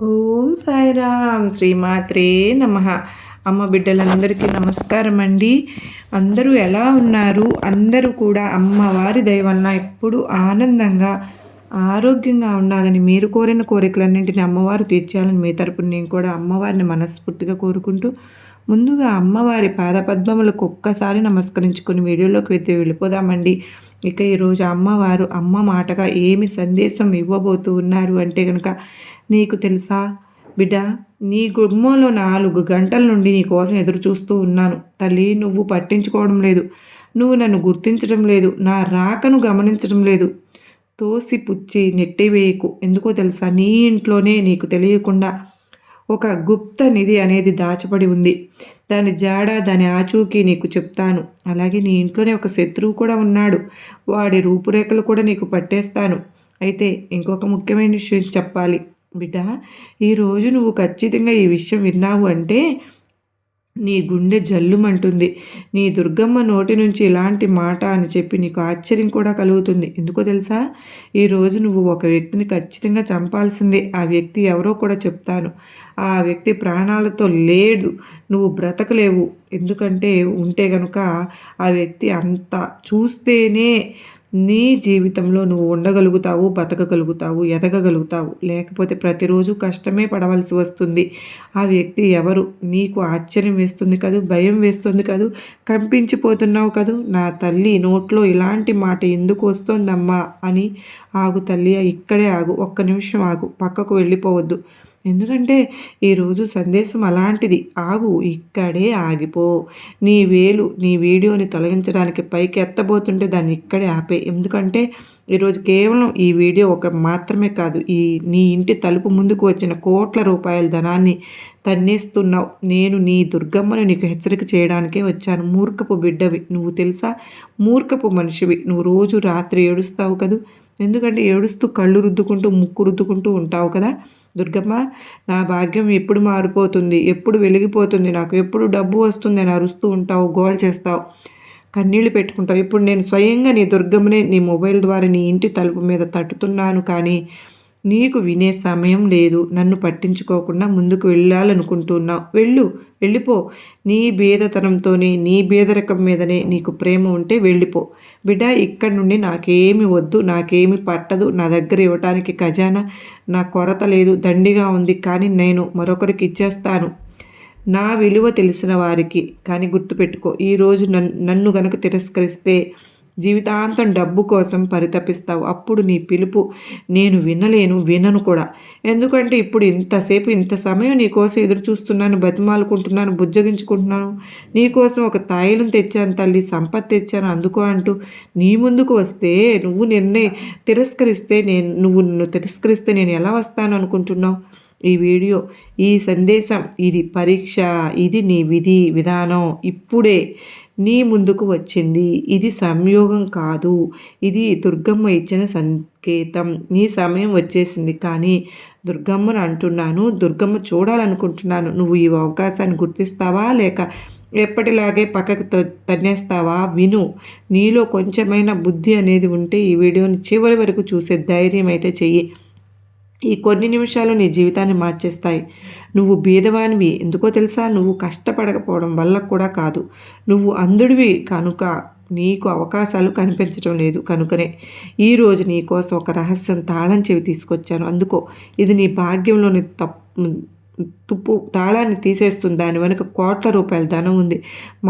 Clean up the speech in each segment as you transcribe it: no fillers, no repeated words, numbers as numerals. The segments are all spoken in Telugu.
ఓం సాయిరామ్ శ్రీమాత్రే నమః. అమ్మ బిడ్డలందరికీ నమస్కారం అండి. అందరూ ఎలా ఉన్నారు? అందరూ కూడా అమ్మవారి దయ వలన ఎప్పుడు ఆనందంగా ఆరోగ్యంగా ఉండాలని, మీరు కోరిన కోరికలన్నింటినీ అమ్మవారు తీర్చాలని మీ తరపున నేను కూడా అమ్మవారిని మనస్ఫూర్తిగా కోరుకుంటూ, ముందుగా అమ్మవారి పాదపద్మములకు ఒక్కసారి నమస్కరించుకుని వీడియోలోకి వెళ్ళిపోదామండి. ఇక ఈరోజు అమ్మవారు అమ్మ మాటగా ఏమి సందేశం ఇవ్వబోతూ ఉన్నారు అంటే కనుక, నీకు తెలుసా బిడ్డ, నీ గుమ్మంలో 4 గంటల నుండి నీ కోసం ఎదురు చూస్తూ ఉన్నాను తల్లి. నువ్వు పట్టించుకోవడం లేదు, నువ్వు నన్ను గుర్తించడం లేదు, నా రాకను గమనించడం లేదు. తోసిపుచ్చి నెట్టివేయకు. ఎందుకో తెలుసా, నీ ఇంట్లోనే నీకు తెలియకుండా ఒక గుప్త నిధి అనేది దాచబడి ఉంది. దాని జాడ, దాని ఆచూకీ నీకు చెప్తాను. అలాగే నీ ఇంట్లోనే ఒక శత్రువు కూడా ఉన్నాడు. వాడి రూపురేఖలు కూడా నీకు పట్టేస్తాను. అయితే ఇంకొక ముఖ్యమైన విషయం చెప్పాలి బిడ్డ. ఈరోజు నువ్వు ఖచ్చితంగా ఈ విషయం విన్నావు అంటే నీ గుండె జల్లుమంటుంది. నీ దుర్గమ్మ నోటి నుంచి ఇలాంటి మాట అని చెప్పి నీకు ఆశ్చర్యం కూడా కలుగుతుంది. ఎందుకో తెలుసా, ఈరోజు నువ్వు ఒక వ్యక్తిని ఖచ్చితంగా చంపాల్సిందే. ఆ వ్యక్తి ఎవరో కూడా చెప్తాను. ఆ వ్యక్తి ప్రాణాలతో లేడు, నువ్వు బ్రతకలేవు. ఎందుకంటే ఉంటే గనుక ఆ వ్యక్తి అంత చూస్తేనే నీ జీవితంలో నువ్వు ఉండగలుగుతావు, బతకగలుగుతావు, ఎదగగలుగుతావు. లేకపోతే ప్రతిరోజు కష్టమే పడవలసి వస్తుంది. ఆ వ్యక్తి ఎవరు? నీకు ఆశ్చర్యం వేస్తుంది కదూ, భయం వేస్తుంది కదూ, కంపించిపోతున్నావు కదూ. నా తల్లి నోట్లో ఇలాంటి మాట ఎందుకు వస్తోందమ్మా అని. ఆగు తల్లి, ఇక్కడే ఆగు, ఒక్క నిమిషం ఆగు, పక్కకు వెళ్ళిపోవద్దు. ఎందుకంటే ఈరోజు సందేశం అలాంటిది. ఆగు, ఇక్కడే ఆగిపో. నీ వేలు నీ వీడియోని తొలగించడానికి పైకి ఎత్తబోతుంటే దాన్ని ఇక్కడే ఆపే. ఎందుకంటే ఈరోజు కేవలం ఈ వీడియో ఒక మాత్రమే కాదు, నీ ఇంటి తలుపు ముందుకు వచ్చిన కోట్ల రూపాయల ధనాన్ని తన్నేస్తున్నావు. నేను నీ దుర్గమ్మను నీకు హెచ్చరిక చేయడానికే వచ్చాను. మూర్ఖపు బిడ్డవి నువ్వు, తెలుసా? మూర్ఖపు మనిషివి నువ్వు. రోజు రాత్రి ఏడుస్తావు కదూ. ఎందుకంటే ఏడుస్తూ కళ్ళు రుద్దుకుంటూ ముక్కు రుద్దుకుంటూ ఉంటావు కదా. దుర్గమ్మ, నా భాగ్యం ఎప్పుడు మారిపోతుంది, ఎప్పుడు వెలిగిపోతుంది, నాకు ఎప్పుడు డబ్బు వస్తుంది అని అరుస్తూ ఉంటావు, గోల్ చేస్తావు, కన్నీళ్లు పెట్టుకుంటావు. ఇప్పుడు నేను స్వయంగా నీ దుర్గమ్మనే నీ మొబైల్ ద్వారా నీ ఇంటి తలుపు మీద తట్టుతున్నాను. కానీ నీకు వినే సమయం లేదు. నన్ను పట్టించుకోకుండా ముందుకు వెళ్ళాలనుకుంటున్నావు. వెళ్ళిపో. నీ బేదతనంతోనే, నీ బేదరికం మీదనే నీకు ప్రేమ ఉంటే వెళ్ళిపో బిడ్డ. ఇక్కడి నుండి నాకేమి వద్దు, నాకేమి పట్టదు. నా దగ్గర ఇవ్వటానికి ఖజానా, నా కొరత లేదు, దండిగా ఉంది. కానీ నేను మరొకరికి ఇచ్చేస్తాను, నా విలువ తెలిసిన వారికి. కానీ గుర్తుపెట్టుకో, ఈరోజు నన్ను గనక తిరస్కరిస్తే జీవితాంతం డబ్బు కోసం పరితపిస్తావు. అప్పుడు నీ పిలుపు నేను వినను కూడా. ఎందుకంటే ఇప్పుడు ఇంత సమయం నీకోసం ఎదురు చూస్తున్నాను, బతిమాలుకుంటున్నాను, బుజ్జగించుకుంటున్నాను. నీకోసం ఒక తాయిలం తెచ్చాను తల్లి, సంపద తెచ్చాను అందుకో అంటూ నీ ముందుకు వస్తే నువ్వు తిరస్కరిస్తే నేను ఎలా వస్తాను అనుకుంటున్నావు? ఈ వీడియో, ఈ సందేశం, ఇది పరీక్ష, ఇది నీ విధానం ఇప్పుడే నీ ముందుకు వచ్చింది. ఇది సంయోగం కాదు, ఇది దుర్గమ్మ ఇచ్చిన సంకేతం. నీ సమయం వచ్చేసింది. కానీ దుర్గమ్మను అంటున్నాను, దుర్గమ్మ చూడాలనుకుంటున్నాను. నువ్వు ఈ అవకాశాన్ని గుర్తిస్తావా, లేక ఎప్పటిలాగే పక్కకు తన్నేస్తావా? విను. నీలో కొంచెమైనా బుద్ధి అనేది ఉంటే ఈ వీడియోని చివరి వరకు చూసే ధైర్యం అయితే చెయ్యి. ఈ కొన్ని నిమిషాలు నీ జీవితాన్ని మార్చేస్తాయి. నువ్వు బీదవానివి ఎందుకో తెలుసా? నువ్వు కష్టపడకపోవడం వల్ల కూడా కాదు, నువ్వు అంధుడివి కనుక నీకు అవకాశాలు కనిపించడం లేదు. కనుకనే ఈరోజు నీ కోసం ఒక రహస్యం తాళం చెవి తీసుకొచ్చాను. అందుకో, ఇది నీ భాగ్యంలోని తుప్పు తాళాన్ని తీసేస్తుంది. దాని వెనుక కోట్ల రూపాయల ధనం ఉంది,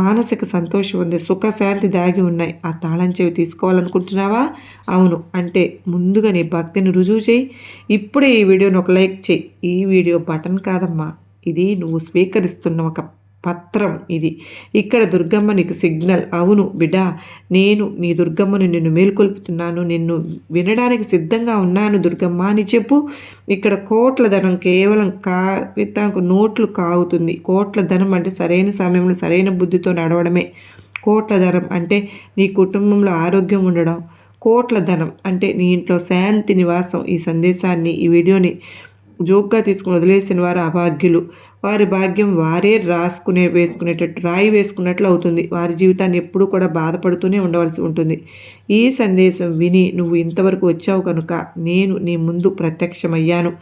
మానసిక సంతోషం ఉంది, సుఖశాంతి దాగి ఉన్నాయి. ఆ తాళం చెవి తీసుకోవాలనుకుంటున్నావా? అవును అంటే ముందుగా నీ భక్తిని రుజువు చేయి. ఇప్పుడే ఈ వీడియోని ఒక లైక్ చేయి. ఈ వీడియో బటన్ కాదమ్మా, ఇది నువ్వు స్వీకరిస్తున్న ఒక పత్రం. ఇది ఇక్కడ దుర్గమ్మ నీకు సిగ్నల్. అవును బిడ్డ, నేను నీ దుర్గమ్మను నిన్ను మేల్కొల్పుతున్నాను, నిన్ను వినడానికి సిద్ధంగా ఉన్నాను దుర్గమ్మ అని చెప్పు. ఇక్కడ కోట్ల ధనం కేవలం కాగితానికి నోట్లు కాగుతుంది. కోట్ల ధనం అంటే సరైన సమయంలో సరైన బుద్ధితో నడవడమే. కోట్ల ధనం అంటే నీ కుటుంబంలో ఆరోగ్యం ఉండడం. కోట్ల ధనం అంటే నీ ఇంట్లో శాంతి నివాసం. ఈ సందేశాన్ని, ఈ వీడియోని జోక్గా తీసుకుని వదిలేసిన వారు అభాగ్యులు. వారి భాగ్యం వారే వేసుకునేటట్టు రాయి వేసుకున్నట్లు అవుతుంది. వారి జీవితాన్ని ఎప్పుడూ కూడా బాధపడుతూనే ఉండవలసి ఉంటుంది. ఈ సందేశం విని నువ్వు ఇంతవరకు వచ్చావు కనుక నేను నీ ముందు ప్రత్యక్షమయ్యాను.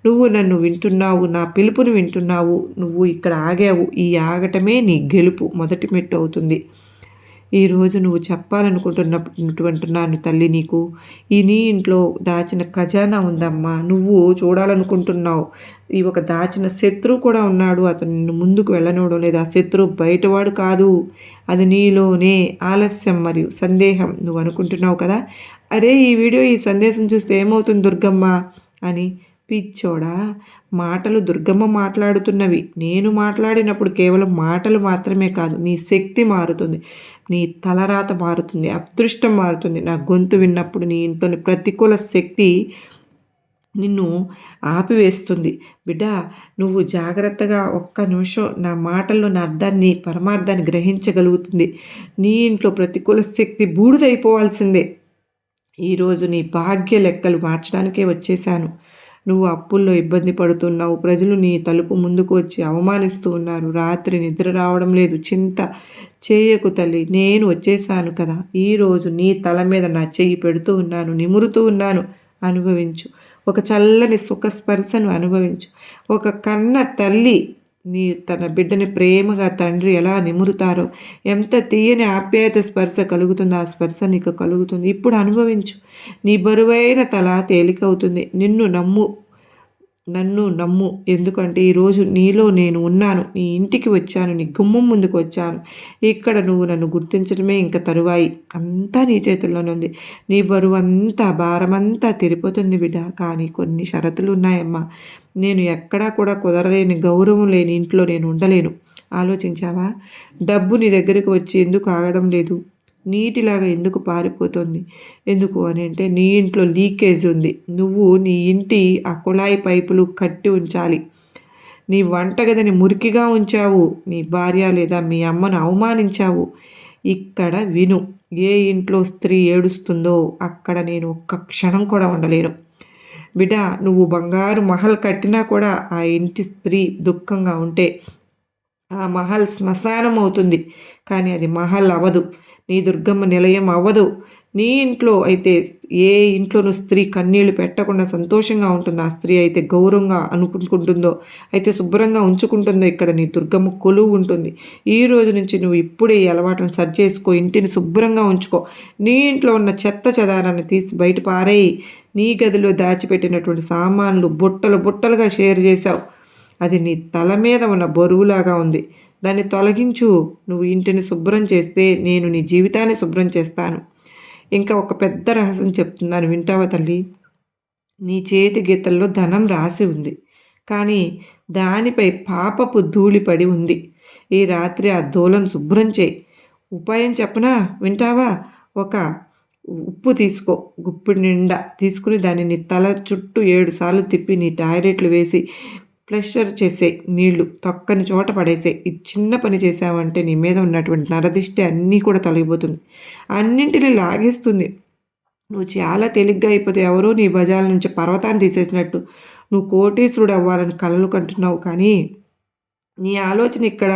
నువ్వు నన్ను వింటున్నావు, నా పిలుపుని వింటున్నావు, నువ్వు ఇక్కడ ఆగావు. ఈ ఆగటమే నీ గెలుపు మొదటి మెట్టు అవుతుంది. ఈరోజు నువ్వు చెప్పాలనుకుంటున్నటువంటి తల్లి, నీకు నీ ఇంట్లో దాచిన ఖజానా ఉందమ్మా. నువ్వు చూడాలనుకుంటున్నావు. ఈ ఒక దాచిన శత్రువు కూడా ఉన్నాడు. అతను నిన్ను ముందుకు వెళ్ళనివ్వడం లేదు. ఆ శత్రువు బయటవాడు కాదు, అది నీలోనే ఆలస్యం మరియు సందేహం. నువ్వు అనుకుంటున్నావు కదా, అరే ఈ సందేశం చూస్తే ఏమవుతుంది దుర్గమ్మ అని. పిచ్చోడా, మాటలు దుర్గమ్మ మాట్లాడుతున్నవి. నేను మాట్లాడినప్పుడు కేవలం మాటలు మాత్రమే కాదు, నీ శక్తి మారుతుంది, నీ తలరాత మారుతుంది, అదృష్టం మారుతుంది. నా గొంతు విన్నప్పుడు నీ ఇంట్లోని ప్రతికూల శక్తి నిన్ను ఆపివేస్తుంది. బిడ్డ, నువ్వు జాగ్రత్తగా ఒక్క నిమిషం నా మాటల్లో నా అర్థాన్ని పరమార్థాన్ని గ్రహించగలుగుతుంది. నీ ఇంట్లో ప్రతికూల శక్తి బూడిదైపోవాల్సిందే. ఈరోజు నీ భాగ్య లెక్కలు మార్చడానికే వచ్చేశాను. నువ్వు అప్పుల్లో ఇబ్బంది పడుతున్నావు. ప్రజలు నీ తలుపు ముందుకు వచ్చి అవమానిస్తూ ఉన్నారు. రాత్రి నిద్ర రావడం లేదు. చింత చేయకు తల్లి, నేను వచ్చేసాను కదా. ఈరోజు నీ తల మీద నా చెయ్యి పెడుతూ ఉన్నాను, నిమురుతూ ఉన్నాను. అనుభవించు. ఒక చల్లని సుఖస్పర్శను అనుభవించు. ఒక కన్న తల్లి తన బిడ్డని ప్రేమగా తండ్రి ఎలా నిమురుతారో, ఎంత తీయని ఆప్యాయత స్పర్శ కలుగుతుందో ఆ స్పర్శ నీకు కలుగుతుంది. ఇప్పుడు అనుభవించు. నీ బరువైన తల తేలికవుతుంది. నన్ను నమ్ము. ఎందుకంటే ఈరోజు నీలో నేను ఉన్నాను. నీ ఇంటికి వచ్చాను, నీ గుమ్మం ముందుకు వచ్చాను. ఇక్కడ నువ్వు నన్ను గుర్తించడమే ఇంకా తరువాయి. అంతా నీ చేతుల్లోనే ఉంది. నీ బరువు అంతా, భారమంతా తిరిపోతుంది బిడ్డ. కానీ కొన్ని షరతులు ఉన్నాయమ్మా. నేను ఎక్కడా కూడా కుదరలేని, గౌరవం లేని ఇంట్లో నేను ఉండలేను. ఆలోచించావా? డబ్బు నీ దగ్గరికి వచ్చి ఎందుకు ఆగడం లేదు? నీటిలాగా ఎందుకు పారిపోతుంది? ఎందుకు అని అంటే, నీ ఇంట్లో లీకేజ్ ఉంది. నువ్వు నీ ఇంటి ఆ కుళాయి పైపులు కట్టి ఉంచాలి. నీ వంటగదిని మురికిగా ఉంచావు. నీ భార్య లేదా మీ అమ్మను అవమానించావు. ఇక్కడ విను, ఏ ఇంట్లో స్త్రీ ఏడుస్తుందో అక్కడ నేను ఒక్క క్షణం కూడా ఉండలేను. బిడ్డ, నువ్వు బంగారు మహల్ కట్టినా కూడా ఆ ఇంటి స్త్రీ దుఃఖంగా ఉంటే ఆ మహల్ శ్మశానం అవుతుంది. కానీ అది మహల్ అవ్వదు. నీ దుర్గమ్మ నిలయం అవ్వదు. నీ ఇంట్లో అయితే, ఏ ఇంట్లోనూ స్త్రీ కన్నీళ్లు పెట్టకుండా సంతోషంగా ఉంటుంది, ఆ స్త్రీ అయితే గౌరవంగా అనుకుంటుందో, అయితే శుభ్రంగా ఉంచుకుంటుందో, ఇక్కడ నీ దుర్గమ్మ కొలువు ఉంటుంది. ఈ రోజు నుంచి నువ్వు ఇప్పుడే ఈ అలవాటును సరి చేసుకో. ఇంటిని శుభ్రంగా ఉంచుకో. నీ ఇంట్లో ఉన్న చెత్త చెదారాన్ని తీసి బయట పారేయి. నీ గదిలో దాచిపెట్టినటువంటి సామాన్లు బుట్టలు బుట్టలుగా షేర్ చేశావు. అది నీ తల మీద ఉన్న బరువులాగా ఉంది. దాన్ని తొలగించు. నువ్వు ఇంటిని శుభ్రం చేస్తే నేను నీ జీవితాన్ని శుభ్రం చేస్తాను. ఇంకా ఒక పెద్ద రహస్యం చెప్తున్నాను, వింటావా తల్లి? నీ చేతి గీతల్లో ధనం రాసి ఉంది, కానీ దానిపై పాపపు ధూళి పడి ఉంది. ఈ రాత్రి ఆ ధూళను శుభ్రం చేయి. ఉపాయం చెప్పనా? వింటావా? ఒక ఉప్పు తీసుకో, గుప్పిడి నిండా తీసుకుని దాన్ని నీ తల చుట్టూ 7 సార్లు తిప్పి నీ టాయిలెట్లు వేసి ప్రెషర్ చేసే నీళ్లు తొక్కని చోట పడేసే. ఈ చిన్న పని చేసావంటే నీ మీద ఉన్నటువంటి నరదిష్టి అన్నీ కూడా తొలగిపోతుంది, అన్నింటినీ లాగేస్తుంది. నువ్వు చాలా తేలిగ్గా అయిపోతే ఎవరో నీ భుజాల నుంచి పర్వతాన్ని తీసేసినట్టు నువ్వు కోటీశ్వరుడు అవ్వాలని కలలు కంటున్నావు. కానీ నీ ఆలోచన ఇక్కడ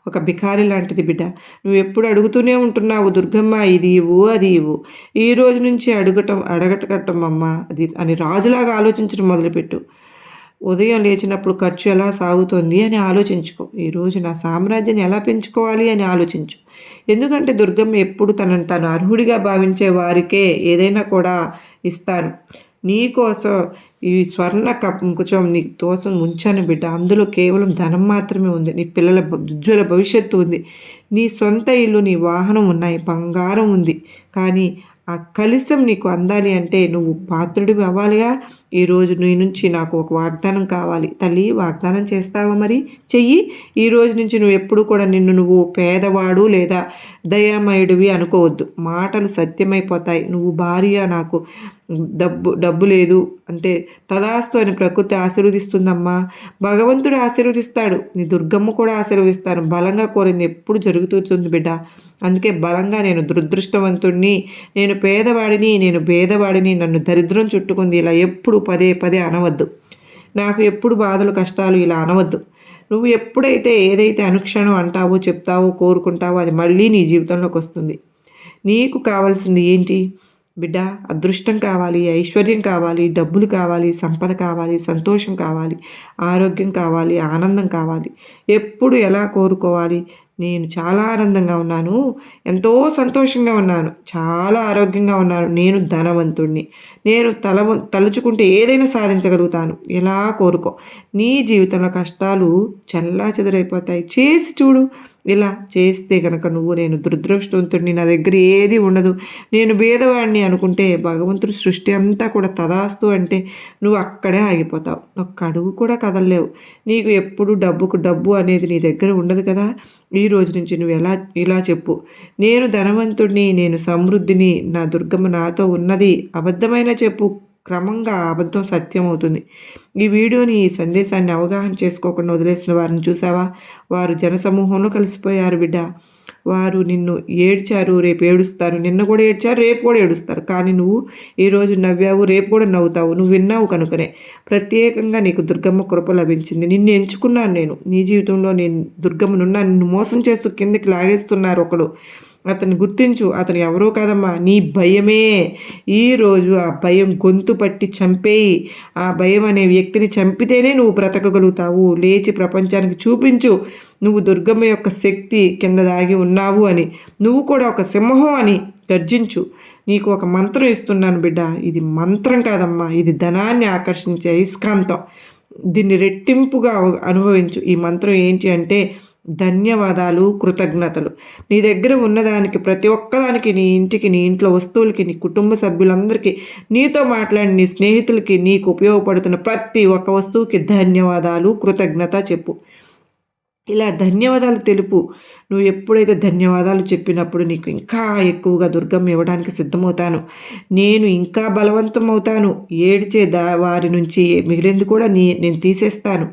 ఒక బికారి లాంటిది బిడ్డ. నువ్వు ఎప్పుడు అడుగుతూనే ఉంటున్నావు, దుర్గమ్మ ఇది ఇవ్వు, అది ఇవ్వు. ఈ రోజు నుంచి అడగటం అమ్మ అది అని రాజులాగా ఆలోచించడం మొదలుపెట్టు. ఉదయం లేచినప్పుడు ఖర్చు ఎలా సాగుతుంది అని ఆలోచించుకో. ఈరోజు నా సామ్రాజ్యాన్ని ఎలా పెంచుకోవాలి అని ఆలోచించు. ఎందుకంటే దుర్గమ్మ ఎప్పుడు తనను తను అర్హుడిగా భావించే వారికే ఏదైనా కూడా ఇస్తాను. నీకోసం ఈ స్వర్ణ కొంచెం నీ కోసం ఉంచాను బిడ్డ. అందులో కేవలం ధనం మాత్రమే ఉంది. నీ పిల్లల ఉజ్వల భవిష్యత్తు ఉంది. నీ సొంత ఇల్లు, నీ వాహనం ఉన్నాయి, బంగారం ఉంది. కానీ ఆ కలశం నీకు అందాలి అంటే నువ్వు పాత్రుడివి అవ్వాలిగా. ఈరోజు నీ నుంచి నాకు ఒక వాగ్దానం కావాలి. తల్లి, వాగ్దానం చేస్తావా? మరి చెయ్యి. ఈ రోజు నుంచి నువ్వు ఎప్పుడు కూడా నువ్వు పేదవాడు లేదా దయామయుడివి అనుకోవద్దు. మాటలు సత్యమైపోతాయి. నువ్వు భార్య, నాకు డబ్బు లేదు అంటే తదాస్తు అని ప్రకృతి ఆశీర్వదిస్తుందమ్మా. భగవంతుడు ఆశీర్వదిస్తాడు. నీ దుర్గమ్మ కూడా ఆశీర్వదిస్తాను. బలంగా కోరింది ఎప్పుడు జరుగుతుంది బిడ్డ. అందుకే బలంగా నేను దురదృష్టవంతుడిని, నేను పేదవాడిని, నేను భేదవాడిని, నన్ను దరిద్రం చుట్టుకుంది ఇలా ఎప్పుడు పదే పదే అనవద్దు. నాకు ఎప్పుడు బాధలు కష్టాలు ఇలా అనవద్దు. నువ్వు ఎప్పుడైతే ఏదైతే అనుక్షణం అంటావో చెప్తావో కోరుకుంటావో అది మళ్ళీ నీ జీవితంలోకి వస్తుంది. నీకు కావాల్సింది ఏంటి బిడ్డ? అదృష్టం కావాలి, ఐశ్వర్యం కావాలి, డబ్బులు కావాలి, సంపద కావాలి, సంతోషం కావాలి, ఆరోగ్యం కావాలి, ఆనందం కావాలి. ఎప్పుడు ఎలా కోరుకోవాలి? నేను చాలా ఆనందంగా ఉన్నాను, ఎంతో సంతోషంగా ఉన్నాను, చాలా ఆరోగ్యంగా ఉన్నాను, నేను ధనవంతుడిని, నేను తలుచుకుంటే ఏదైనా సాధించగలుగుతాను. ఎలా కోరుకో. నీ జీవితంలో కష్టాలు చెల్లాచెదరైపోతాయి. చేసి చూడు. ఇలా చేస్తే కనుక నేను దురదృష్టవంతుడిని, నా దగ్గర ఏది ఉండదు, నేను భేదవాడిని అనుకుంటే భగవంతుడి సృష్టి అంతా కూడా తదాస్తు అంటే నువ్వు అక్కడే ఆగిపోతావు. ఒక్క అడుగు కూడా కదలలేవు. నీకు ఎప్పుడు డబ్బుకు డబ్బు అనేది నీ దగ్గర ఉండదు కదా. ఈ రోజు నుంచి నువ్వు ఇలా చెప్పు, నేను ధనవంతుడిని, నేను సమృద్ధిని, నా దుర్గమ్మ నాతో ఉన్నది. అబద్ధమైన చెప్పు, క్రమంగా అబద్ధం సత్యం అవుతుంది. ఈ వీడియోని, ఈ సందేశాన్ని అవగాహన చేసుకోకుండా వదిలేసిన వారిని చూసావా? వారు జనసమూహంలో కలిసిపోయారు బిడ్డ. వారు నిన్ను ఏడ్చారు, రేపు ఏడుస్తారు. నిన్న కూడా ఏడ్చారు, రేపు కూడా ఏడుస్తారు. కానీ నువ్వు ఈరోజు నవ్వావు, రేపు కూడా నవ్వుతావు. నువ్వు విన్నావు కనుకనే ప్రత్యేకంగా నీకు దుర్గమ్మ కృప లభించింది. నిన్ను ఎంచుకున్నాను నేను. నీ జీవితంలో నేను దుర్గమ్మనున్నా. నిన్ను మోసం చేస్తూ కిందకి లాగేస్తున్నారు ఒకడు. అతన్ని గుర్తించు. అతను ఎవరో కాదమ్మా, నీ భయమే. ఈరోజు ఆ భయం గొంతు పట్టి చంపేయి. ఆ భయం అనే వ్యక్తిని చంపితేనే నువ్వు బ్రతకగలుగుతావు. లేచి ప్రపంచానికి చూపించు నువ్వు దుర్గమ్మ యొక్క శక్తి కింద దాగి ఉన్నావు అని. నువ్వు కూడా ఒక సింహం అని గర్జించు. నీకు ఒక మంత్రం ఇస్తున్నాను బిడ్డ. ఇది మంత్రం కాదమ్మా, ఇది ధనాన్ని ఆకర్షించే అయస్కాంతం. దీన్ని రెట్టింపుగా అనుభవించు. ఈ మంత్రం ఏంటి అంటే ధన్యవాదాలు, కృతజ్ఞతలు. నీ దగ్గర ఉన్నదానికి, ప్రతి ఒక్కదానికి, నీ ఇంటికి, నీ ఇంట్లో వస్తువులకి, నీ కుటుంబ సభ్యులందరికీ, నీతో మాట్లాడిన నీ స్నేహితులకి, నీకు ఉపయోగపడుతున్న ప్రతి ఒక్క వస్తువుకి ధన్యవాదాలు, కృతజ్ఞత చెప్పు. ఇలా ధన్యవాదాలు తెలుపు. నువ్వు ఎప్పుడైతే ధన్యవాదాలు చెప్పినప్పుడు నీకు ఇంకా ఎక్కువగా దుర్గమ్మ ఇవ్వడానికి సిద్ధమవుతాను. నేను ఇంకా బలవంతం అవుతాను. ఏడ్చే వారి నుంచి మిగిలింది కూడా నేను తీసేస్తాను.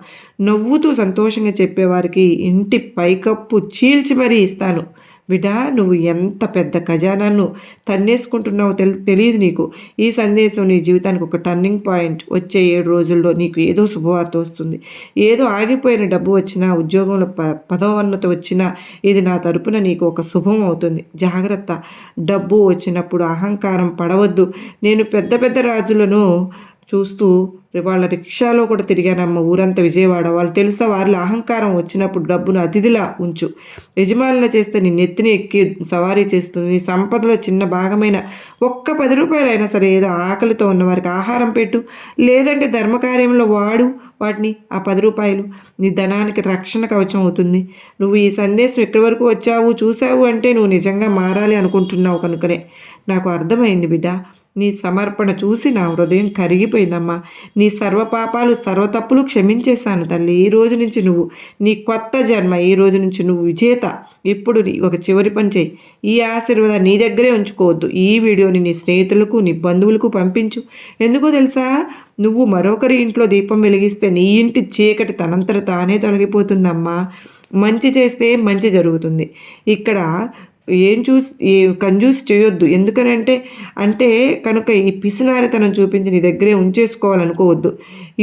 నవ్వుతూ సంతోషంగా చెప్పేవారికి ఇంటి పైకప్పు చీల్చి మరీ ఇస్తాను. బిడ్డ, నువ్వు ఎంత పెద్ద ఖజానాను తన్నేసుకుంటున్నావో తెలియదు నీకు. ఈ సందేశం నీ జీవితానికి ఒక టర్నింగ్ పాయింట్. వచ్చే 7 రోజుల్లో నీకు ఏదో శుభవార్త వస్తుంది. ఏదో ఆగిపోయిన డబ్బు వచ్చినా, ఉద్యోగంలో పదోన్నతి వచ్చినా ఇది నా తరపున నీకు ఒక శుభం అవుతుంది. జాగ్రత్త. డబ్బు వచ్చినప్పుడు అహంకారం పడవద్దు. నేను పెద్ద పెద్ద రాజులను చూస్తూ వాళ్ళ రిక్షాలో కూడా తిరిగానమ్మ ఊరంతా విజయవాడ. వాళ్ళు తెలుసా, వారిలో అహంకారం వచ్చినప్పుడు డబ్బును అతిథిలా ఉంచు. యజమానులు చేస్తే నీ నెత్తిని ఎక్కి సవారీ చేస్తుంది. నీ సంపదలో చిన్న భాగమైన ఒక్క 10 రూపాయలైనా సరే ఏదో ఆకలితో ఉన్న వారికి ఆహారం పెట్టు. లేదంటే ధర్మకార్యంలో వాడు వాటిని. ఆ 10 రూపాయలు నీ ధనానికి రక్షణ కవచం అవుతుంది. నువ్వు ఈ సందేశం ఎక్కడి వరకు వచ్చావు, చూసావు అంటే నువ్వు నిజంగా మారాలి అనుకుంటున్నావు కనుకనే. నాకు అర్థమైంది బిడ్డ. నీ సమర్పణ చూసి నా హృదయం కరిగిపోయిందమ్మా. నీ సర్వపాపాలు, సర్వతప్పులు క్షమించేశాను తల్లి. ఈ రోజు నుంచి నువ్వు నీ కొత్త జన్మ. ఈ రోజు నుంచి నువ్వు విజేత. ఇప్పుడు ఒక చివరి పని చేయి. ఈ ఆశీర్వాదం నీ దగ్గరే ఉంచుకోవద్దు. ఈ వీడియోని నీ స్నేహితులకు, నీ బంధువులకు పంపించు. ఎందుకో తెలుసా, నువ్వు మరొకరి ఇంట్లో దీపం వెలిగిస్తే నీ ఇంటి చీకటి తనంతట తానే తొలగిపోతుందమ్మా. మంచి చేస్తే మంచి జరుగుతుంది. ఇక్కడ కంజూస్ చేయొద్దు. అంటే కనుక ఈ పిసినారితనం చూపించి నీ దగ్గరే ఉంచేసుకోవాలనుకోవద్దు.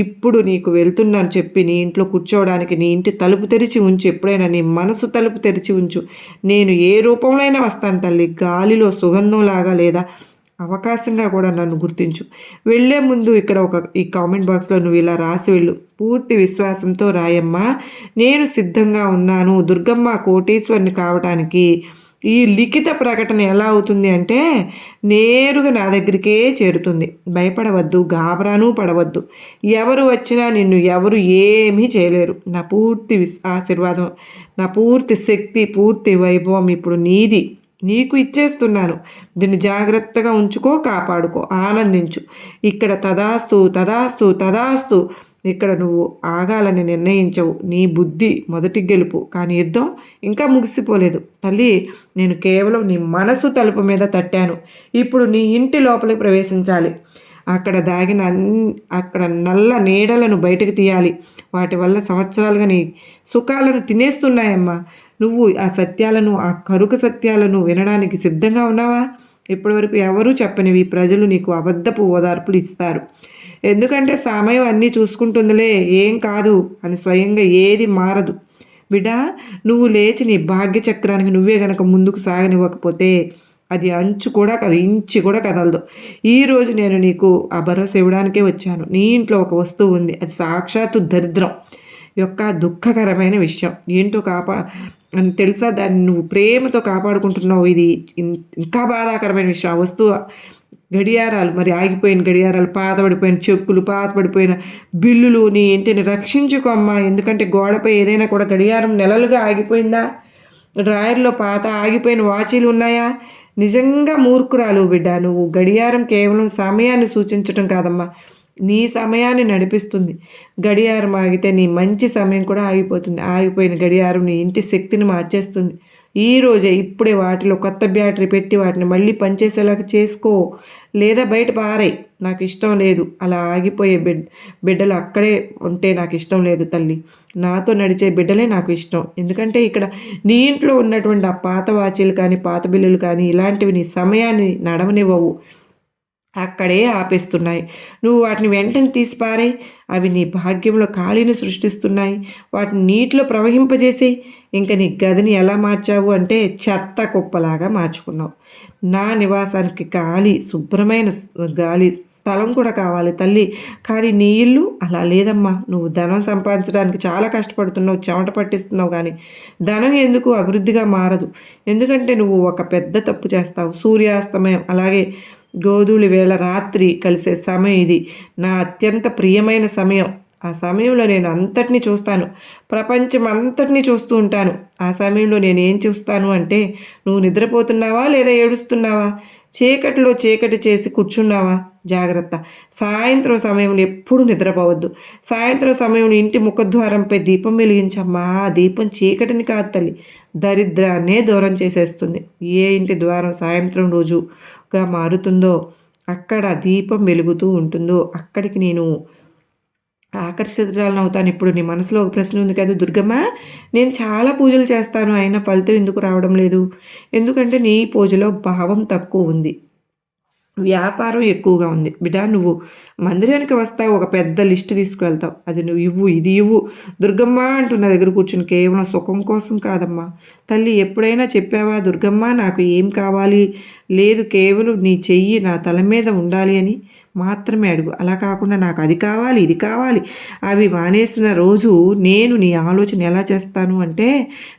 ఇప్పుడు నీకు వెళ్తున్నాను చెప్పి నీ ఇంట్లో కూర్చోవడానికి నీ ఇంటి తలుపు తెరిచి ఉంచు. ఎప్పుడైనా నీ మనసు తలుపు తెరిచి ఉంచు. నేను ఏ రూపంలో అయినా వస్తాను తల్లి. గాలిలో సుగంధంలాగా లేదా అవకాశంగా కూడా నన్ను గుర్తించు. వెళ్ళే ముందు ఇక్కడ ఈ కామెంట్ బాక్స్లో నువ్వు ఇలా రాసి వెళ్ళు. పూర్తి విశ్వాసంతో రాయమ్మా, నేను సిద్ధంగా ఉన్నాను దుర్గమ్మ కోటీశ్వరిని కావటానికి. ఈ లిఖిత ప్రకటన ఎలా అవుతుంది అంటే నేరుగా నా దగ్గరికే చేరుతుంది. భయపడవద్దు, గాబరాను పడవద్దు. ఎవరు వచ్చినా నిన్ను ఎవరు ఏమీ చేయలేరు. నా పూర్తి ఆశీర్వాదం, నా పూర్తి శక్తి, పూర్తి వైభవం ఇప్పుడు నీది. నీకు ఇచ్చేస్తున్నాను. దీన్ని జాగ్రత్తగా ఉంచుకో, కాపాడుకో, ఆనందించు. ఇక్కడ తదాస్తు తదాస్తు తదాస్తు. ఇక్కడ నువ్వు ఆగాలని నిర్ణయించవు. నీ బుద్ధి మొదటి గెలుపు. కానీ యుద్ధం ఇంకా ముగిసిపోలేదు తల్లి. నేను కేవలం నీ మనసు తలుపు మీద తట్టాను. ఇప్పుడు నీ ఇంటి లోపలికి ప్రవేశించాలి. అక్కడ నల్ల నీడలను బయటకు తీయాలి. వాటి వల్ల సంవత్సరాలుగా నీ సుఖాలను తినేస్తున్నాయమ్మా. నువ్వు ఆ సత్యాలను, ఆ కరుక సత్యాలను వినడానికి సిద్ధంగా ఉన్నావా? ఇప్పటివరకు ఎవరూ చెప్పనివి ప్రజలు నీకు అబద్ధపు ఓదార్పులు ఇస్తారు. ఎందుకంటే సమయం అన్నీ చూసుకుంటుందిలే, ఏం కాదు అని స్వయంగా ఏది మారదు. బిడ్డ, నువ్వు లేచి నీ భాగ్య చక్రానికి నువ్వే గనక ముందుకు సాగనివ్వకపోతే అది అంచు కూడా కదు, ఇంచి కూడా కదలదు. ఈరోజు నేను నీకు ఆ భరోసా ఇవ్వడానికే వచ్చాను. నీ ఇంట్లో ఒక వస్తువు ఉంది, అది సాక్షాత్తు దరిద్రం యొక్క దుఃఖకరమైన విషయం. ఏంటో అని తెలుసా, దాన్ని నువ్వు ప్రేమతో కాపాడుకుంటున్నావు. ఇది ఇంకా బాధాకరమైన విషయం. ఆ వస్తువు గడియారాలు, మరి ఆగిపోయిన గడియారాలు, పాతబడిపోయిన చెక్కులు, పాతబడిపోయిన బిల్లులు. నీ ఇంటిని రక్షించుకో అమ్మా. ఎందుకంటే గోడపై ఏదైనా కూడా గడియారం నెలలుగా ఆగిపోయిందా? డ్రాయర్లో పాత ఆగిపోయిన వాచీలు ఉన్నాయా? నిజంగా మూర్ఖురాలు బిడ్డ. నువ్వు గడియారం కేవలం సమయాన్ని సూచించటం కాదమ్మా, నీ సమయాన్ని నడిపిస్తుంది. గడియారం ఆగితే నీ మంచి సమయం కూడా ఆగిపోతుంది. ఆగిపోయిన గడియారం నీ ఇంటి శక్తిని మార్చేస్తుంది. ఈరోజే ఇప్పుడే వాటిలో కొత్త బ్యాటరీ పెట్టి వాటిని మళ్ళీ పనిచేసేలాగా చేసుకో, లేదా బయట పారాయి. నాకు ఇష్టం లేదు అలా ఆగిపోయే బిడ్డలు అక్కడే ఉంటే నాకు ఇష్టం లేదు తల్లి. నాతో నడిచే బిడ్డలే నాకు ఇష్టం. ఎందుకంటే ఇక్కడ నీ ఇంట్లో ఉన్నటువంటి ఆ పాత వాచీలు కానీ, పాత బిల్లులు కానీ, ఇలాంటివి నీ సమయాన్ని నడవనివ్వవు, అక్కడే ఆపేస్తున్నాయి. నువ్వు వాటిని వెంటనే తీసిపారాయి. అవి నీ భాగ్యంలో ఖాళీని సృష్టిస్తున్నాయి. వాటిని నీటిలో ప్రవహింపజేసేయి. ఇంకా నీ గదిని ఎలా మార్చావు అంటే చెత్త కుప్పలాగా మార్చుకున్నావు. నా నివాసానికి గాలి, శుభ్రమైన గాలి, స్థలం కూడా కావాలి తల్లి. కానీ నీ ఇల్లు అలా లేదమ్మా. నువ్వు ధనం సంపాదించడానికి చాలా కష్టపడుతున్నావు, చెమట పట్టిస్తున్నావు, కానీ ధనం ఎందుకు అభివృద్ధిగా మారదు. ఎందుకంటే నువ్వు ఒక పెద్ద తప్పు చేస్తావు. సూర్యాస్తమయం అలాగే గోధూళి వేళ రాత్రి కలిసే సమయం ఇది. నా అత్యంత ప్రియమైన సమయం. ఆ సమయంలో నేను అంతటినీ చూస్తాను, ప్రపంచం అంతటినీ చూస్తూ ఉంటాను. ఆ సమయంలో నేను ఏం చూస్తాను అంటే, నువ్వు నిద్రపోతున్నావా లేదా ఏడుస్తున్నావా? చీకటిలో చీకటి చేసి కూర్చున్నావా? జాగ్రత్త. సాయంత్రం సమయంలో ఎప్పుడు నిద్రపోవద్దు. సాయంత్రం సమయంలో ఇంటి ముఖద్వారంపై దీపం వెలిగించమ్మా. ఆ దీపం చీకటిని కాదు తల్లి, దరిద్రాన్నే దూరం చేసేస్తుంది. ఏ ఇంటి ద్వారం సాయంత్రం రోజుగా మారుతుందో, అక్కడ దీపం వెలుగుతూ ఉంటుందో, అక్కడికి నేను ఆకర్షితురాలను అవుతాను. ఇప్పుడు నీ మనసులో ఒక ప్రశ్న ఉంది కదా, దుర్గమ్మ, నేను చాలా పూజలు చేస్తాను, అయినా ఫలితం ఎందుకు రావడం లేదు? ఎందుకంటే నీ పూజలో భావం తక్కువ ఉంది, వ్యాపారం ఎక్కువగా ఉంది. బిడ్డ, నువ్వు మందిరానికి వస్తావు, ఒక పెద్ద లిస్ట్ తీసుకువెళ్తావు, అది నువ్వు ఇవ్వు, ఇది ఇవ్వు, దుర్గమ్మ అంటూ నా దగ్గర కూర్చుని కేవలం సుఖం కోసం కాదమ్మా తల్లి. ఎప్పుడైనా చెప్పావా, దుర్గమ్మ నాకు ఏం కావాలి? లేదు, కేవలం నీ చెయ్యి నా తల మీద ఉండాలి అని మాత్రమే అడుగు. అలా కాకుండా నాకు అది కావాలి, ఇది కావాలి, అవి మానేసిన రోజు నేను నీ ఆలోచన ఎలా చేస్తాను అంటే,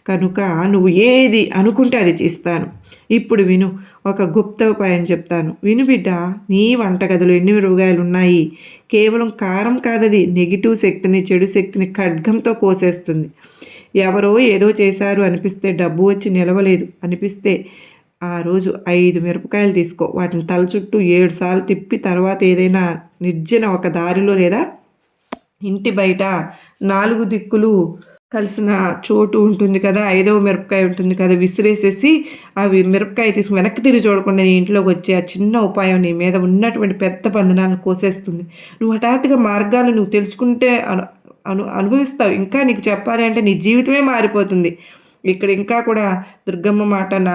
కనుక నువ్వు ఏది అనుకుంటే అది చేస్తాను. ఇప్పుడు విను, ఒక గుప్త ఉపాయం చెప్తాను, విను బిడ్డ. నీ వంటగదిలో ఎన్ని మిరపకాయలు ఉన్నాయి? కేవలం కారం కాదది, నెగిటివ్ శక్తిని, చెడు శక్తిని ఖడ్గంతో కోసేస్తుంది. ఎవరో ఏదో చేశారు అనిపిస్తే, డబ్బు వచ్చి నిలవలేదు అనిపిస్తే, ఆ రోజు 5 మిరపకాయలు తీసుకో, వాటిని తల చుట్టూ 7 సార్లు తిప్పి, తర్వాత ఏదైనా నిర్జన ఒక దారిలో లేదా ఇంటి బయట 4 దిక్కులు కలిసిన చోటు ఉంటుంది కదా, 5వ మిరపకాయ ఉంటుంది కదా, విసిరేసేసి అవి మిరపకాయ తీసుకుని వెనక్కి తిరిగి చూడకుండా నీ ఇంట్లోకి వచ్చే ఆ చిన్న ఉపాయం నీ మీద ఉన్నటువంటి పెద్ద బంధనాలను కోసేస్తుంది. నువ్వు హఠాత్తుగా మార్గాలు నువ్వు తెలుసుకుంటే అనుభవిస్తావు. ఇంకా నీకు చెప్పాలి అంటే నీ జీవితమే మారిపోతుంది. ఇక్కడ ఇంకా కూడా దుర్గమ్మ మాట, నా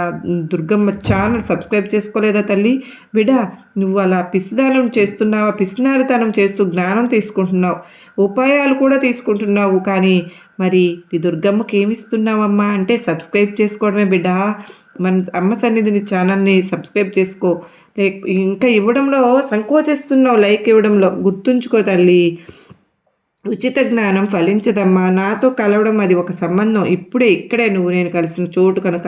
దుర్గమ్మ ఛానల్ సబ్స్క్రైబ్ చేసుకోలేదా తల్లి? బిడ్డ, నువ్వు అలా పిసిదానం చేస్తున్నావా? పిసినారితనం చేస్తూ జ్ఞానం తీసుకుంటున్నావు, ఉపాయాలు కూడా తీసుకుంటున్నావు, కానీ మరి ఈ దుర్గమ్మకి ఏమిస్తున్నావమ్మా అంటే సబ్స్క్రైబ్ చేసుకోవడమే బిడ్డ. మన అమ్మ సన్నిధిని ఛానల్ని సబ్స్క్రైబ్ చేసుకో. ఇంకా ఇవ్వడంలో సంకోచిస్తున్నావు, లైక్ ఇవ్వడంలో. గుర్తుంచుకో తల్లి, ఉచిత జ్ఞానం ఫలించదమ్మా. నాతో కలవడం అది ఒక సంబంధం. ఇప్పుడే ఇక్కడే నువ్వు నేను కలిసిన చోటు కనుక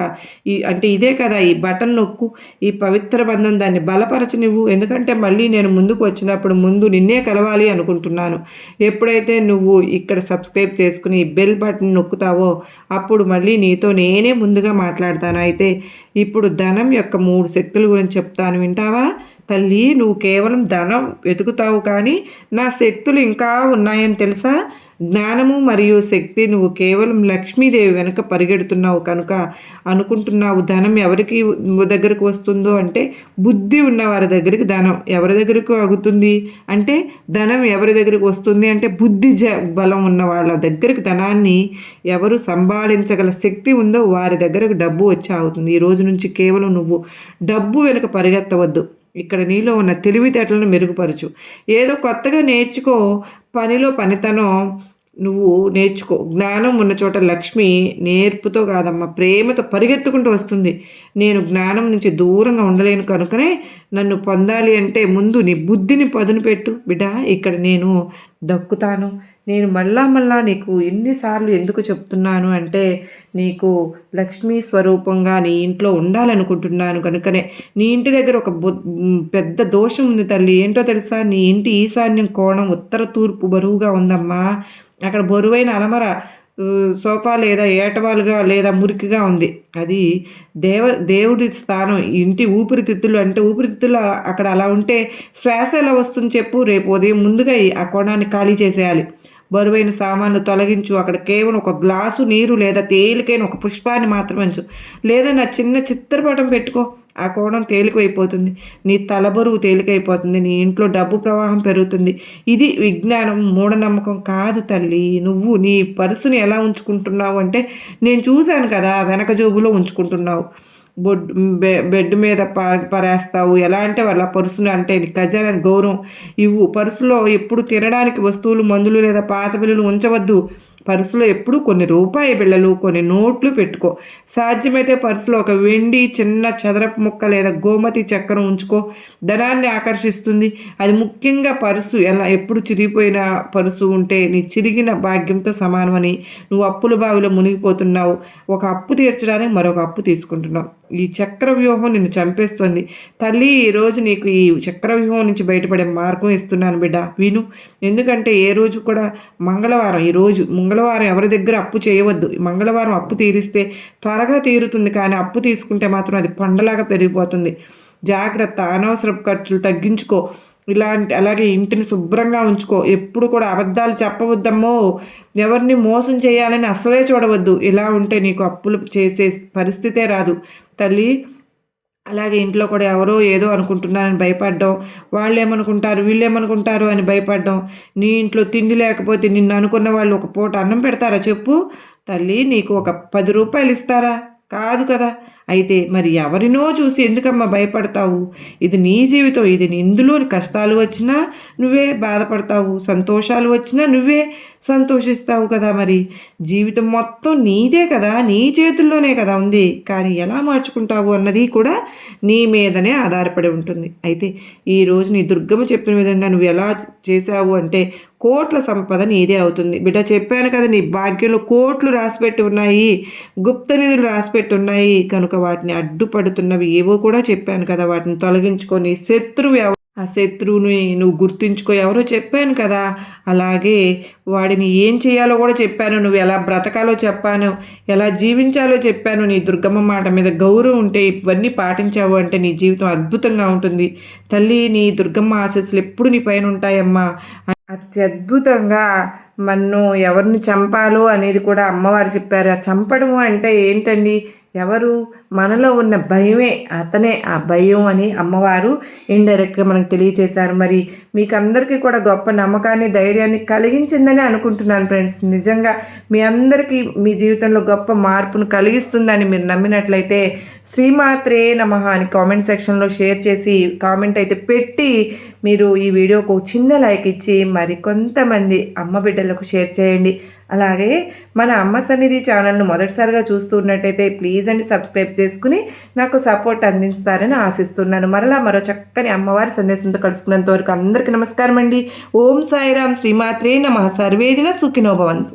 అంటే ఇదే కదా, ఈ బటన్ నొక్కు, ఈ పవిత్ర బంధం దాన్ని బలపరచి నువ్వు. ఎందుకంటే మళ్ళీ నేను ముందుకు వచ్చినప్పుడు ముందు నిన్నే కలవాలి అనుకుంటున్నాను. ఎప్పుడైతే నువ్వు ఇక్కడ సబ్స్క్రైబ్ చేసుకుని బెల్ బటన్ నొక్కుతావో అప్పుడు మళ్ళీ నీతో నేనే ముందుగా మాట్లాడతాను. అయితే ఇప్పుడు ధనం యొక్క 3 శక్తుల గురించి చెప్తాను, వింటావా తల్లి? నువ్వు కేవలం ధనం వెతుకుతావు, కానీ నా శక్తులు ఇంకా ఉన్నాయని తెలుసా? జ్ఞానము మరియు శక్తి. నువ్వు కేవలం లక్ష్మీదేవి వెనుక పరిగెడుతున్నావు కనుక అనుకుంటున్నావు ధనం ఎవరికి దగ్గరకు వస్తుందో అంటే, బుద్ధి ఉన్న వారి దగ్గరికి ధనం ఎవరి దగ్గరకు ఆగుతుంది అంటే, ధనం ఎవరి దగ్గరికి వస్తుంది అంటే, బుద్ధి బలం ఉన్న వాళ్ళ దగ్గరికి ధనాన్ని ఎవరు సంభాళించగల శక్తి ఉందో వారి దగ్గరకు డబ్బు వచ్చి ఆగుతుంది. ఈ రోజు నుంచి కేవలం నువ్వు డబ్బు వెనుక పరిగెత్తవద్దు. ఇక్కడ నీలో ఉన్న తెలివితేటలను మెరుగుపరచు. ఏదో కొత్తగా నేర్చుకో, పనిలో పనితనం నువ్వు నేర్చుకో. జ్ఞానం ఉన్న చోట లక్ష్మి నేర్పుతో కాదమ్మా, ప్రేమతో పరిగెత్తుకుంటూ వస్తుంది. నేను జ్ఞానం నుంచి దూరంగా ఉండలేను కనుకనే నన్ను పొందాలి అంటే ముందు నీ బుద్ధిని పదును పెట్టు బిడ్డ. ఇక్కడ నేను దక్కుతాను. నేను మళ్ళా నీకు ఎన్నిసార్లు ఎందుకు చెప్తున్నాను అంటే, నీకు లక్ష్మీ స్వరూపంగా నీ ఇంట్లో ఉండాలనుకుంటున్నాను కనుకనే. నీ ఇంటి దగ్గర ఒక పెద్ద దోషం ఉంది తల్లి. ఏంటో తెలుసా? నీ ఇంటి ఈశాన్యం కోణం ఉత్తర తూర్పు బరువుగా ఉందమ్మా. అక్కడ బరువైన అలమర, సోఫా లేదా ఏటవాలుగా లేదా మురికిగా ఉంది. అది దేవుడి స్థానం. ఇంటి ఊపిరితిత్తులు అంటే ఊపిరితిత్తులు అక్కడ అలా ఉంటే శ్వాస ఎలా వస్తుంది చెప్పు? రేపు ఉదయం ముందుగా ఆ కోణాన్ని ఖాళీ చేసేయాలి. బరువైన సామాన్లు తొలగించు. అక్కడ కేవలం ఒక గ్లాసు నీరు లేదా తేలికైన ఒక పుష్పాన్ని మాత్రమే ఉంచు. లేదా నా చిన్న చిత్రపటం పెట్టుకో. ఆ కోణం తేలికైపోతుంది. నీ తల బరువు తేలికైపోతుంది. నీ ఇంట్లో డబ్బు ప్రవాహం పెరుగుతుంది. ఇది విజ్ఞానం, మూఢనమ్మకం కాదు తల్లి. నువ్వు నీ పర్సుని ఎలా ఉంచుకుంటున్నావు అంటే, నేను చూశాను కదా, వెనక జోబులో ఉంచుకుంటున్నావు. బెడ్ మీద పరేస్తావు. ఎలా అంటే వాళ్ళ పర్సును అంటే ఖజానా గౌరవం ఇవ్వు. పర్సులో ఎప్పుడు తినడానికి వస్తువులు, మందులు లేదా పాత బిల్లులు ఉంచవద్దు. పర్సులో ఎప్పుడు కొన్ని రూపాయి బిళ్ళలు, కొన్ని నోట్లు పెట్టుకో. సాధ్యమైతే పర్సులో ఒక వెండి చిన్న చదరపు ముక్క లేదా గోమతి చక్రం ఉంచుకో. ధనాన్ని ఆకర్షిస్తుంది అది. ముఖ్యంగా పర్సు ఎప్పుడు చిరిగిపోయిన పర్సు ఉంటే నీ చిరిగిన భాగ్యంతో సమానమని. నువ్వు అప్పుల బావిలో మునిగిపోతున్నావు. ఒక అప్పు తీర్చడానికి మరొక అప్పు తీసుకుంటున్నావు. ఈ చక్ర వ్యూహం నిన్ను చంపేస్తుంది తల్లి. ఈరోజు నీకు ఈ చక్ర వ్యూహం నుంచి బయటపడే మార్గం ఇస్తున్నాను బిడ్డ, విను. ఎందుకంటే ఏ రోజు కూడా మంగళవారం, ఈరోజు మంగళవారం ఎవరి దగ్గర అప్పు చేయవద్దు. మంగళవారం అప్పు తీరిస్తే త్వరగా తీరుతుంది, కానీ అప్పు తీసుకుంటే మాత్రం అది కొండలాగా పెరిగిపోతుంది. జాగ్రత్త. అనవసరపు ఖర్చులు తగ్గించుకో. అలాగే ఇంటిని శుభ్రంగా ఉంచుకో. ఎప్పుడు కూడా అబద్ధాలు చెప్పవద్దమ్మో. ఎవరిని మోసం చేయాలని అసలే చూడవద్దు. ఇలా ఉంటే నీకు అప్పులు చేసే పరిస్థితే రాదు తల్లి. అలాగే ఇంట్లో కూడా ఎవరో ఏదో అనుకుంటున్నారని భయపడ్డం, వాళ్ళు ఏమనుకుంటారు వీళ్ళు ఏమనుకుంటారు అని భయపడ్డం. నీ ఇంట్లో తిండి లేకపోతే నిన్ను అనుకున్న వాళ్ళు ఒక పూట అన్నం పెడతారా చెప్పు తల్లి? నీకు ఒక 10 రూపాయలు ఇస్తారా? కాదు కదా. అయితే మరి ఎవరినో చూసి ఎందుకమ్మా భయపడతావు? ఇది నీ జీవితం. ఇది ఇందులో కష్టాలు వచ్చినా నువ్వే బాధపడతావు, సంతోషాలు వచ్చినా నువ్వే సంతోషిస్తావు కదా. మరి జీవితం మొత్తం నీదే కదా, నీ చేతుల్లోనే కదా ఉంది. కానీ ఎలా మార్చుకుంటావు అన్నది కూడా నీ మీదనే ఆధారపడి ఉంటుంది. అయితే ఈరోజు నీ దుర్గమ్మ చెప్పిన విధంగా నువ్వు ఎలా చేసావు అంటే కోట్ల సంపద నీదే అవుతుంది బిడ్డ. చెప్పాను కదా, నీ భాగ్యంలో కోట్లు రాసిపెట్టి ఉన్నాయి, గుప్త నిధులు రాసిపెట్టి ఉన్నాయి. కనుక వాటిని అడ్డుపడుతున్నవి ఏవో కూడా చెప్పాను కదా, వాటిని తొలగించుకొని ఆ శత్రువుని నువ్వు గుర్తుంచుకో. ఎవరో చెప్పాను కదా, అలాగే వాడిని ఏం చేయాలో కూడా చెప్పాను. నువ్వు ఎలా బ్రతకాలో చెప్పాను, ఎలా జీవించాలో చెప్పాను. నీ దుర్గమ్మ మాట మీద గౌరవం ఉంటే ఇవన్నీ పాటించావు అంటే నీ జీవితం అద్భుతంగా ఉంటుంది తల్లి. నీ దుర్గమ్మ ఆశీస్సులు ఎప్పుడు నీ పైన ఉంటాయమ్మా. అత్యద్భుతంగా మన్ను ఎవరిని చంపాలో అనేది కూడా అమ్మవారు చెప్పారు. ఆ చంపడము అంటే ఏంటండి? ఎవరు? మనలో ఉన్న భయమే, అతనే ఆ భయం అని అమ్మవారు ఇండైరెక్ట్గా మనకు తెలియచేశారు. మరి మీకు అందరికీ కూడా గొప్ప నమ్మకాన్ని, ధైర్యాన్ని కలిగించిందని అనుకుంటున్నాను ఫ్రెండ్స్. నిజంగా మీ అందరికీ మీ జీవితంలో గొప్ప మార్పును కలిగిస్తుందని మీరు నమ్మినట్లయితే శ్రీమాత్రే నమః అని కామెంట్ సెక్షన్లో షేర్ చేసి కామెంట్ అయితే పెట్టి మీరు ఈ వీడియోకు చిన్న లైక్ ఇచ్చి మరి కొంతమంది అమ్మ బిడ్డలకు షేర్ చేయండి. అలాగే మన అమ్మ సన్నిధి ఛానల్ను మొదటిసారిగా చూస్తున్నట్టయితే ప్లీజ్ అండి సబ్స్క్రైబ్ చేసుకుని నాకు సపోర్ట్ అందిస్తారని ఆశిస్తున్నాను. మరో చక్కని అమ్మవారి సందేశంతో కలుసుకున్నంత వరకు అందరికీ నమస్కారం అండి. ఓం సాయిరాం. శ్రీమాత్రే నమః. సర్వేజన సుఖినో భవంతు.